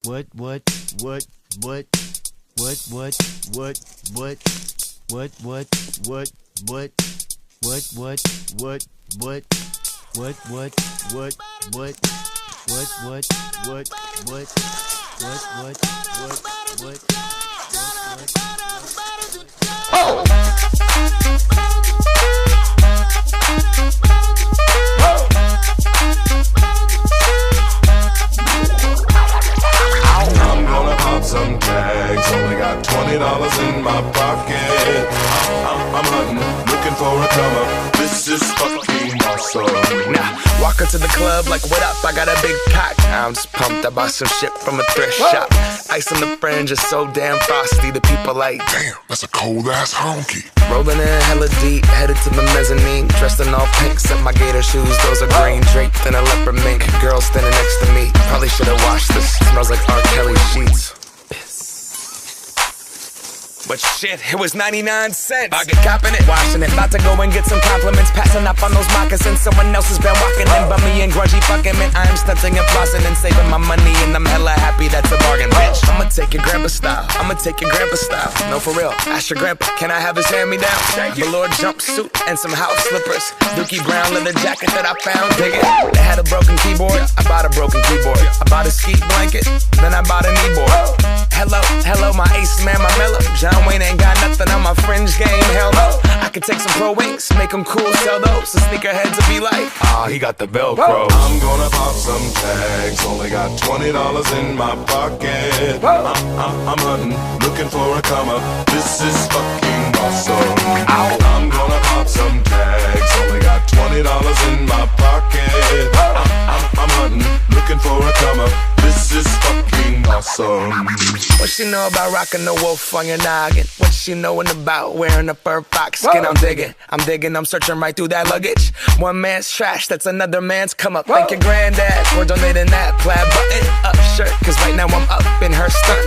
What, what, what, what, what, what, what, what, what, what, what, what, what, what, what, what, what, what, what, what, Oh! I'm gonna pop some tags. Only got $20 in my pocket. I'm hunting, looking for a come up. This is fucking awesome. Now, walk into the club like, what up? I got a big cock. I'm just pumped. I bought some shit from a thrift shop. Ice on the fringe is so damn frosty. The people like, damn, that's a cold ass honky. Rolling in hella deep, headed to the mezzanine. Dressed in all pink, except my gator shoes. Those are green, draped in a leopard mink. Girl standing next to me. Probably should've washed this. Smells like R. Kelly sheets. But shit, it was 99 cents. I get copping it, washing it. About to go and get some compliments. Passing up on those moccasins. Someone else has been walking in. Bummy and grungy fucking man. I am stunting and flossing and saving my money. And I'm hella happy that's a bargain, bitch. I'ma take your grandpa style. I'ma take your grandpa style. No, for real. Ask your grandpa, can I have his hand-me-down? Velour jumpsuit and some house slippers. Dookie brown leather jacket that I found. Dig it. They had a broken keyboard. I bought a broken keyboard. I bought a ski blanket. Then I bought a kneeboard. Hello, my ace man, my mellow. John Wayne ain't got nothing on my fringe game, hell no. I could take some pro wings, make them cool, sell those. The sneakerheads will be like, he got the Velcro. I'm gonna pop some tags. Only got $20 in my pocket. I'm hunting, looking for a come up. This is fucking awesome. I'm gonna pop some tags. Only got $20 in my pocket. I'm hunting, looking for a come up. This is fucking awesome. What she know about rocking the wolf on your noggin? What she knowin' about wearing a fur fox skin? I'm digging, I'm searching right through that luggage. One man's trash, that's another man's come up. Thank your granddad for donating that plaid button up shirt. Cause right now I'm up in her stunt.